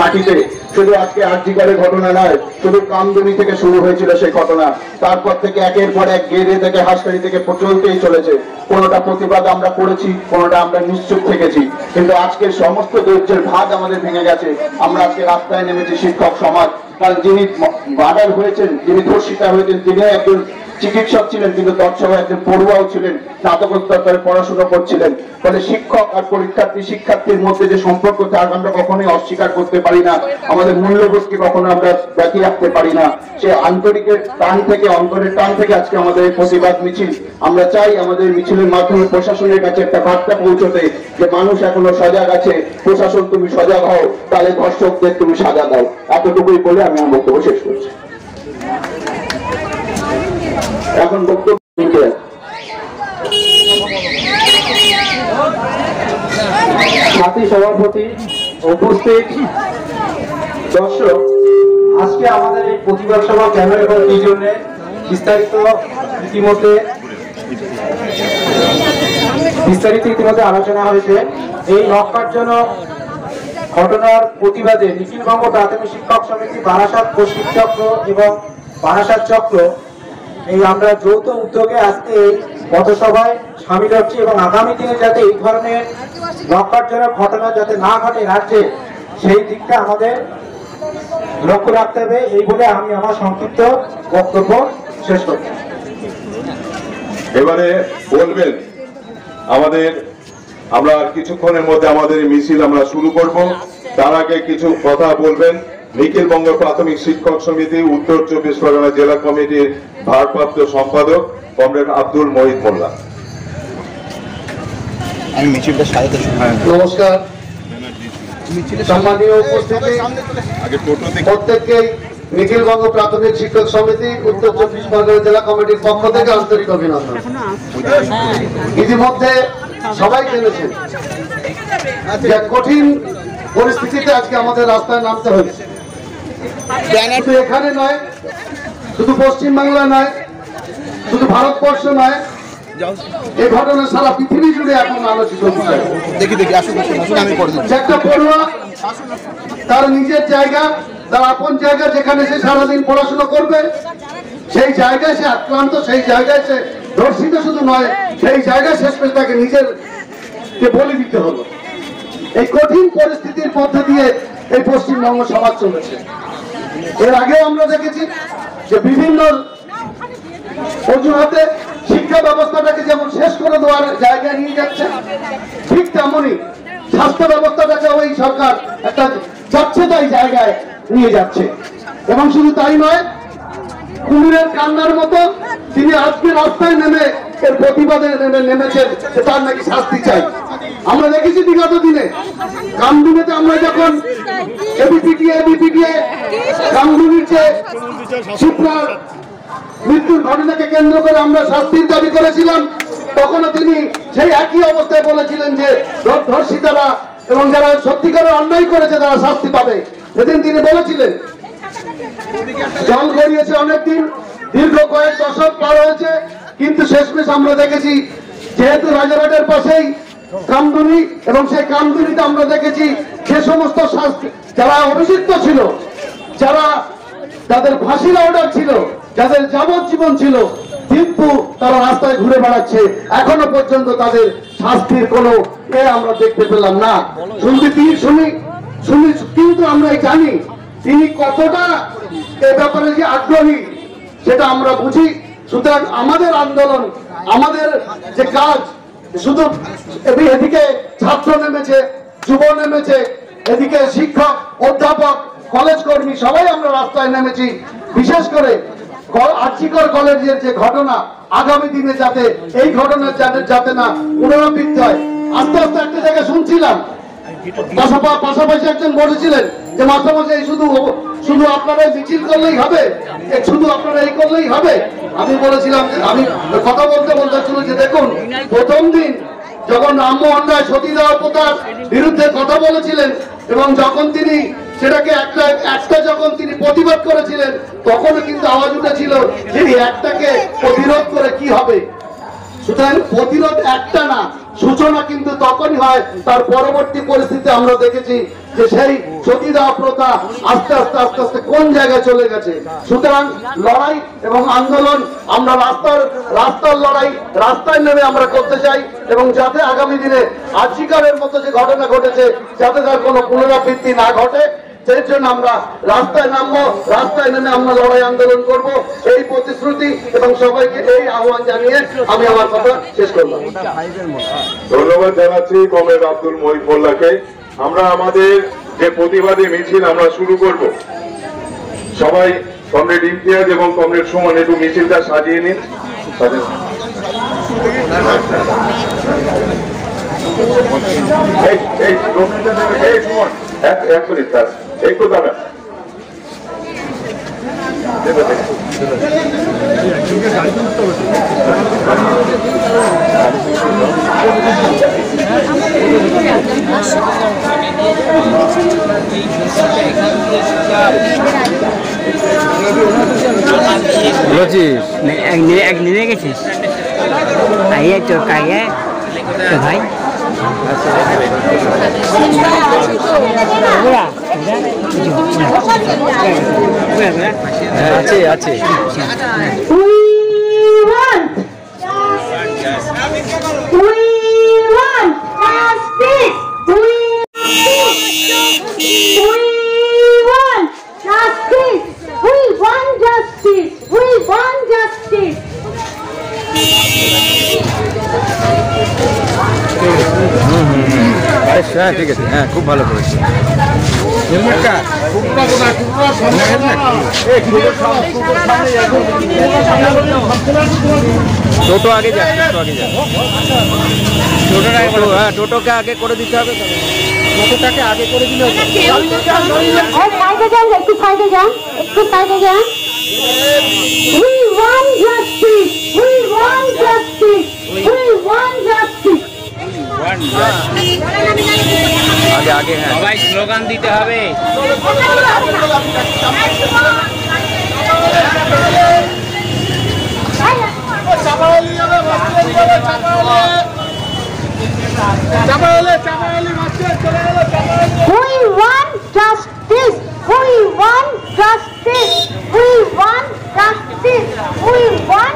মাটিতে শুধু আজকে আরজিকরের ঘটনা নয়, শুধু কামদুনি থেকে শুরু হয়েছিল সেই ঘটনা, তারপর থেকে একের পর এক গেড়ে থেকে হাসপাতালি থেকে চলতেই চলেছে। কোনোটা প্রতিবাদ আমরা করেছি, কোনোটা আমরা নিশ্চুপ থেকেছি, কিন্তু আজকের সমস্ত ধৈর্যের ভাগ আমাদের ভেঙে গেছে। আমরা আজকে রাস্তায় নেমেছি শিক্ষক সমাজ। কাল যিনি মার্ডার হয়েছেন, যিনি ধর্ষিতা হয়েছেন, তিনি একজন চিকিৎসক ছিলেন, কিন্তু তৎসভায় একজন পড়ুয়াও ছিলেন, স্নাতকোত্তরে পড়াশোনা করছিলেন। ফলে শিক্ষক আর পরীক্ষার্থী শিক্ষার্থীর মধ্যে যে সম্পর্ক, তার আমরা কখনোই অস্বীকার করতে পারি না। আমাদের মূল্যবোধকে কখনো আমরা বাকি রাখতে পারি না। সে আন্তরিকের টান থেকে, অন্তরের টান থেকে আজকে আমাদের এই প্রতিবাদ মিছিল। আমরা চাই আমাদের মিছিলের মাধ্যমে প্রশাসনের কাছে একটা বার্তা পৌঁছতে, যে মানুষ এখনো সজাগ আছে। প্রশাসন, তুমি সজাগ হও, তাহলে ধর্ষকদের তুমি সাজা দাও। এতটুকুই বলে আমি আমার বক্তব্য শেষ করছি। এখন বক্তব্য সাথী সভাপতি, উপস্থিত দর্শক, আজকে আমাদের এই প্রতিবাদ সভা কেন এবং এই জন্য বিস্তারিত ইতিমধ্যে আলোচনা হয়েছে। এই নক্কারজনক ঘটনার প্রতিবাদে নিখিলবঙ্গ প্রাথমিক শিক্ষক সমিতি, বারাসাত পশ্চিম চক্র এবং বারাসাত চক্র, এই আমরা যৌথ উদ্যোগে আজকে এই পথসভায় সামিল হচ্ছি এবং আগামী দিনে যাতে এই ধরনের নক্কারজনক ঘটনা যাতে না ঘটে রাজ্যে, সেই দিকটা আমাদের লক্ষ্য রাখতে হবে। এই বলে আমি আমার সংক্ষিপ্ত বক্তব্য শেষ করছি। এবারে বলবেন আমরা কিছুক্ষণের মধ্যে আমাদের মিছিল আমরা শুরু করব। তার আগে কিছু কথা বলবেন নিখিলবঙ্গ প্রাথমিক শিক্ষক সমিতি উত্তর 24 পরগনা জেলা কমিটির ভারপ্রাপ্ত সম্পাদক কমরেড আব্দুল মহিদ মোল্লা। নমস্কার, সম্মানীয় উপস্থিতি, প্রত্যেককে নিখিলবঙ্গ প্রাথমিক শিক্ষক সমিতি উত্তর 24 পরগনা জেলা কমিটির পক্ষ থেকে আন্তরিক অভিনন্দন। ইতিমধ্যে সবাই জেনেছেন যে কঠিন পরিস্থিতিতে আজকে আমাদের রাস্তায় নামতে হয়েছে। শুধু এখানে নয়, শুধু পশ্চিমবাংলা নয়, শুধু ভারতবর্ষ নয়, এই ঘটনা সারা পৃথিবী জুড়ে এখন আলোচিত হচ্ছে। একটা পড়ুয়া তার নিজের জায়গা, তার আপন জায়গা, যেখানে সে সারাদিন পড়াশোনা করবে, সেই জায়গায় সে আক্রান্ত, সেই জায়গায় সে ধর্ষিত শুধু নয়, সেই জায়গায় শেষমেশ তাকে নিজের বলি দিতে হলো। এই কঠিন পরিস্থিতির মধ্যে দিয়ে এই পশ্চিমবঙ্গ সমাজ চলেছে। এর আগেও আমরা দেখেছি যে বিভিন্ন অজুহাতে শিক্ষা ব্যবস্থাটাকে যেমন শেষ করে দেওয়ার জায়গায় নিয়ে যাচ্ছে, ঠিক তেমনই স্বাস্থ্য ব্যবস্থাটাকে ওই সরকার একটা যাচ্ছেতাই জায়গায় নিয়ে যাচ্ছে। এবং শুধু তাই নয়, কুমিরের কান্নার মতো তিনি আজকে রাস্তায় নেমে এর প্রতিবাদে নেমেছেন, তার নাকি শাস্তি চাই। আমরা দেখেছি বিগত দিনে কামদুনিতে, আমরা যখন এবিপিটিএ কামদুনির যে শিপ্রার মৃত্যুর ঘটনাকে কেন্দ্র করে আমরা শাস্তির দাবি করেছিলাম, তখনও তিনি সেই একই অবস্থায় বলেছিলেন যে ধর্ষিতারা এবং যারা সত্যিকারের অন্যায় করেছে তারা শাস্তি পাবে। সেদিন তিনি বলেছিলেন। জল গড়িয়েছে অনেকদিন, দীর্ঘ কয়েক দশক পার হয়েছে, কিন্তু শেষমেশ আমরা দেখেছি যেহেতু রাজারহাটের পাশেই কামদুনি, এবং সেই কামদুনিতে আমরা দেখেছি সে সমস্ত যারা অভিযুক্ত ছিল, যারা যাদের ফাঁসির অর্ডার ছিল, যাদের যাবজ্জীবন ছিল, কিন্তু তারা রাস্তায় ঘুরে বেড়াচ্ছে। এখনো পর্যন্ত তাদের শাস্তির কোনো আমরা দেখতে পেলাম না। শুনি, কিন্তু আমরা জানি তিনি কতটা এ ব্যাপারে যে আগ্রহী সেটা আমরা বুঝি। সুতরাং আমাদের আন্দোলন, আমাদের যে কাজ, শুধু এদিকে ছাত্র নেমেছে, যুব নেমেছে, এদিকে শিক্ষক, অধ্যাপক, কলেজ কর্মী, সবাই আমরা রাস্তায় নেমেছি। বিশেষ করে আরজিকর কলেজের যে ঘটনা, আগামী দিনে যাতে এই ঘটনা যাতে না পুনরাবৃত্তি হয়। আস্তে আস্তে একটা জায়গায় শুনছিলাম, পাশাপাশি একজন বলেছিলেন যে মাস্টারমশাই শুধু আপনারা মিছিল করলেই হবে, শুধু আপনারা এই করলেই হবে। আমি বলেছিলাম, আমি কথা বলতে শুনি যে দেখুন, প্রথম দিন যখন রামমোহন রায় সতীদাহ প্রথার বিরুদ্ধে কথা বলেছিলেন এবং যখন তিনি সেটাকে একটা যখন তিনি প্রতিবাদ করেছিলেন, তখনও কিন্তু আওয়াজ উঠেছিল যে একটাকে প্রতিরোধ করে কি হবে। সুতরাং প্রতিরোধ একটা না, সূচনা কিন্তু তখনই হয়। তার পরবর্তী পরিস্থিতি আমরা দেখেছি যে সেই সতীদাহ প্রথা আস্তে আস্তে আস্তে আস্তে কোন জায়গায় চলে গেছে। সুতরাং লড়াই এবং আন্দোলন আমরা রাস্তার লড়াই রাস্তায় নেমে আমরা করতে চাই, এবং যাতে আগামী দিনে আজিকারের মতো যে ঘটনা ঘটেছে যাতে তার কোনো পুনরাবৃত্তি না ঘটে, সেই জন্য আমরা রাস্তায় নামবো, রাস্তায় নেমে আমরা লড়াই আন্দোলন করব, এই প্রতিশ্রুতি এবং সবাইকে এই আহ্বান জানিয়ে আমি আমার কথা শেষ করলাম। ধন্যবাদ জানাচ্ছি কমরেড আব্দুল মহিবুল্লাহকে। আমরা আমাদের যে প্রতিবাদী মিছিল আমরা শুরু করব, সবাই কমরেড ইমতিয়াজ এবং কমরেড সুমন একটু মিছিলটা সাজিয়ে নিন। এক মিনিট স্যার, একটু দাঁড়ান। বলছিস এক নিয়ে গেছিস আইয়া তো কাইয়া তো ভাই আছে আছে হ্যাঁ ঠিক আছে, হ্যাঁ খুব ভালো করেছে। টোটো আগে যাক, টোটোকে আগে করে দিতে হবে, টোটোটাকে আগে করে দিলে একটু সাইডে যান, একটু সাইডে যান। We want justice. We want justice. We want justice. আগে আগে হ্যাঁ সবাই স্লোগান দিতে হবে। We want justice. We want justice. We want justice. We want.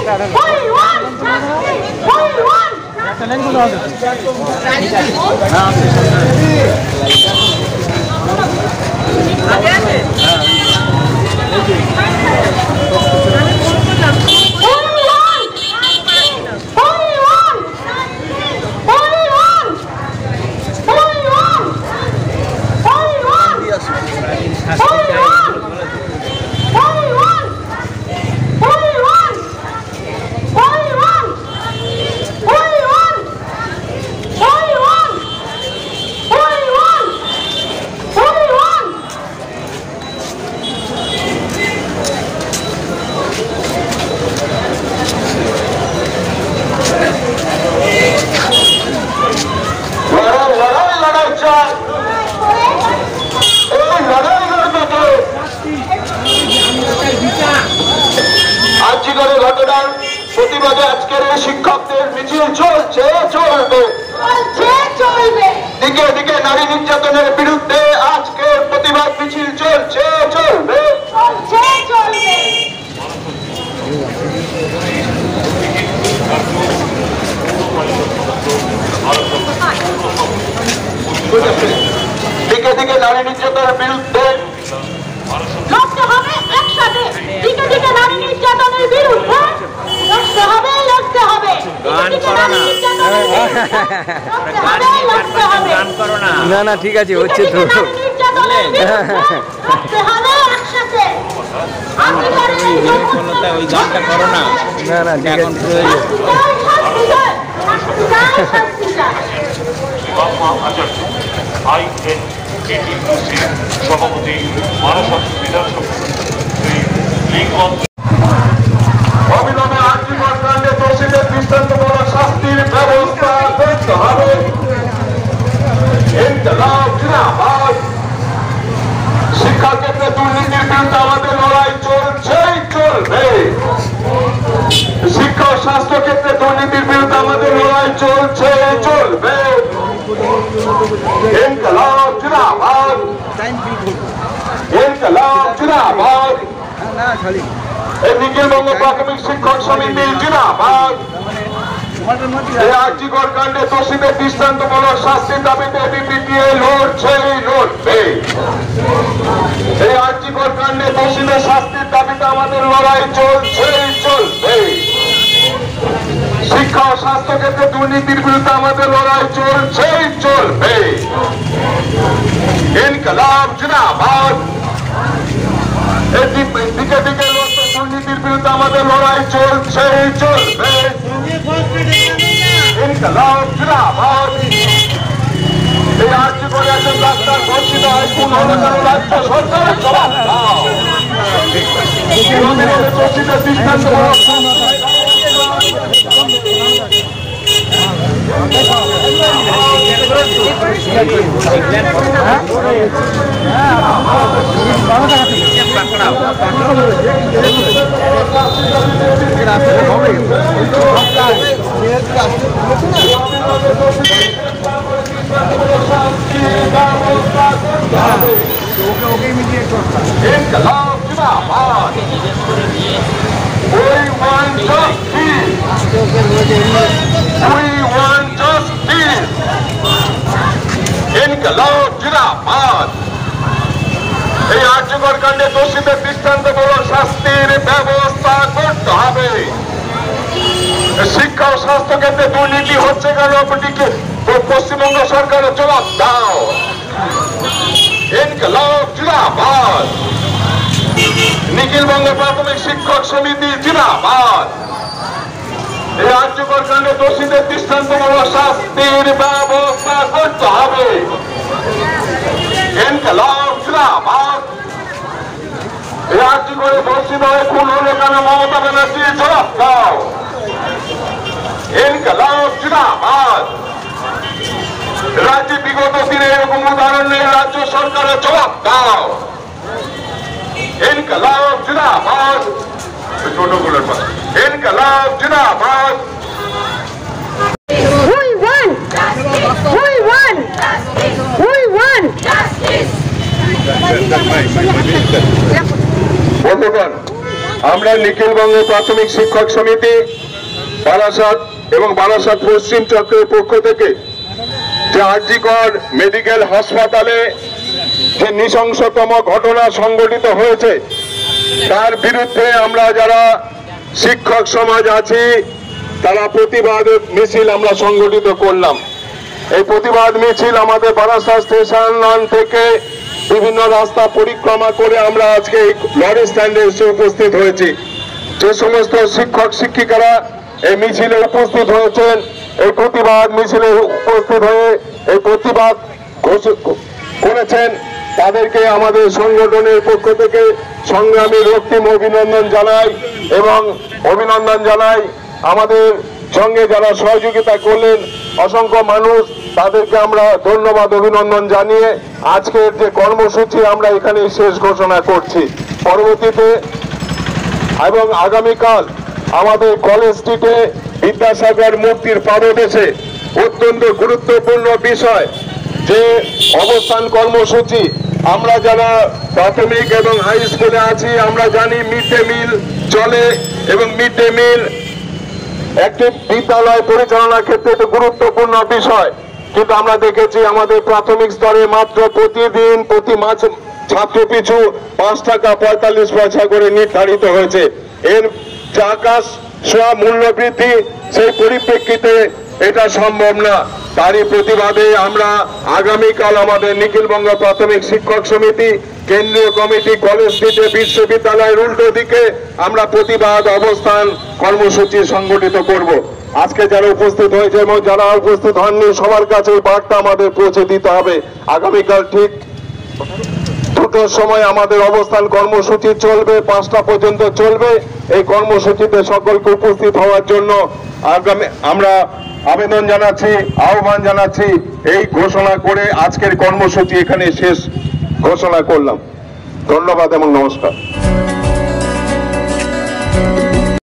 দাঁড়াও। আজিকারের ঘটনার প্রতিবাদে আজকের এই শিক্ষকদের মিছিল চলবে দিকে দিকে নারী নির্যাতনের বিরুদ্ধে আজকের প্রতিবাদ মিছিল চলবে। দিকে দিকে নারী নির্যাতনের বিরুদ্ধে লড়তে হবে একসাথে, দিকে দিকে নারী নির্যাতনের বিরুদ্ধে লড়তে হবে। না না ঠিক আছে, হচ্ছে তো ওই গানটা করো না। না না ঠিক আছে। সভাপতি মানস বিধানসভা এই নিখিলবঙ্গ প্রাথমিক শিক্ষক সমিতি জিন্দাবাদ। এই আর্যিকর কাণ্ডে দোষীদের দৃষ্টান্তমূলক শাস্তির দাবিতে বিপিটিএ লড়বে। এই আর্যিকর কাণ্ডে দোষীদের শাস্তির দাবিতে আমাদের লড়াই চলবে। শিক্ষা ও স্বাস্থ্য ক্ষেত্রে দুর্নীতির বিরুদ্ধে আমাদের লড়াই চলবে। ইনকলাব জিন্দাবাদ। দিকে দিকে দুর্নীতির বিরুদ্ধে আমাদের লড়াই চলবে। ইনকলাব জিন্দাবাদ। এই আর্জি করে একজন ডাক্তার ধর্ষিত হয়, খুন হলে কেন রাজ্য সরকারের জবাব দাও। দোষীদের দৃষ্টান্ত ইনকলাব জিন্দাবাদ। We want justice. We want justice. Inqilab জিন্দাবাদ। এই আর্যকর কাণ্ডে দোষীদের দৃষ্টান্তমূলক শাস্তির ব্যবস্থা করতে হবে। শিক্ষা ও স্বাস্থ্য ক্ষেত্রে দুর্নীতি হচ্ছে কেন পশ্চিমবঙ্গ সরকারের জবাব দাও। ইনকলাব জিন্দাবাদ। নিখিলবঙ্গ প্রাথমিক শিক্ষক সমিতি জিন্দাবাদ। এই আর্যকর কাণ্ডে দোষীদের দৃষ্টান্তমূলক শাস্তির ব্যবস্থা করতে হবে। ইনকলাব জিন্দাবাদ। এই আর্যকরে ধর্ষিত হয়ে খুন হলে কেন মমতা ব্যানার্জির জবাব দাও। ইনকলাব জিন্দাবাদ। রাজ্যে বিগত দিনে এরকম উদাহরণ নেই, রাজ্য সরকারের জবাব দাও। ইনকলাব জিন্দাবাদ। ছোটগুলোর পাশে ইনকলাব জিন্দাবাদ। বন্ধুগণ, আমরা নিখিলবঙ্গ প্রাথমিক শিক্ষক সমিতি বারাসাত এবং বারাসাত পশ্চিম চক্রের পক্ষ থেকে যে আরজিকর মেডিকেল হাসপাতালে যে নৃশংসতম ঘটনা সংঘটিত হয়েছে তার বিরুদ্ধে আমরা যারা শিক্ষক সমাজ আছি তারা প্রতিবাদ মিছিল আমরা সংগঠিত করলাম। এই প্রতিবাদ মিছিল আমাদের বারাসাত স্টেশন থেকে বিভিন্ন রাস্তা পরিক্রমা করে আমরা আজকে এই লরি স্ট্যান্ডে এসে উপস্থিত হয়েছি। যে সমস্ত শিক্ষক শিক্ষিকারা এই মিছিলে উপস্থিত হয়েছেন, এই প্রতিবাদ মিছিলে উপস্থিত হয়ে এই প্রতিবাদ করেছেন, তাদেরকে আমাদের সংগঠনের পক্ষ থেকে সংগ্রামী রক্তিম অভিনন্দন জানাই এবং অভিনন্দন জানাই আমাদের সঙ্গে যারা সহযোগিতা করলেন অসংখ্য মানুষ, তাদেরকে আমরা ধন্যবাদ অভিনন্দন জানিয়ে আজকের যে কর্মসূচি আমরা এখানে শেষ ঘোষণা করছি। পরবর্তীতে এবং আগামীকাল আমাদের কলেজ স্ট্রিটে বিদ্যাসাগর মূর্তির পাদদেশে অত্যন্ত গুরুত্বপূর্ণ বিষয় যে অবস্থান কর্মসূচি, আমরা যারা প্রাথমিক এবং হাই স্কুলে আছি আমরা জানি মিড ডে মিল চলে এবং মিড ডে মিল একটি বিদ্যালয় পরিচালনার ক্ষেত্রে একটি গুরুত্বপূর্ণ বিষয়, কিন্তু আমরা দেখেছি আমাদের প্রাথমিক স্তরে মাত্র প্রতিদিন প্রতি মাস ছাত্র পিছু 5 টাকা 45 পয়সা করে নির্ধারিত হয়েছে। এর যে আকাশ ছোঁয়া মূল্য বৃদ্ধি, সেই পরিপ্রেক্ষিতে এটা সম্ভব না। তারই প্রতিবাদে আমরা আগামীকাল আমাদের নিখিলবঙ্গ প্রাথমিক শিক্ষক সমিতি কেন্দ্রীয় কমিটি কলেজ স্ট্রিটে বিশ্ববিদ্যালয়ের উল্টো দিকে আমরা প্রতিবাদ অবস্থান কর্মসূচি সংগঠিত করব। আজকে যারা উপস্থিত হয়েছে এবং যারা উপস্থিত হননি সবার কাছে এই বার্তা আমাদের পৌঁছে দিতে হবে। আগামীকাল ঠিক 2টোর সময় আমাদের অবস্থান কর্মসূচি চলবে, 5টা পর্যন্ত চলবে। এই কর্মসূচিতে সকলকে উপস্থিত হওয়ার জন্য আমরা আবেদন জানাচ্ছি, আহ্বান জানাচ্ছি। এই ঘোষণা করে আজকের কর্মসূচি এখানে শেষ ঘোষণা করলাম। ধন্যবাদ এবং নমস্কার।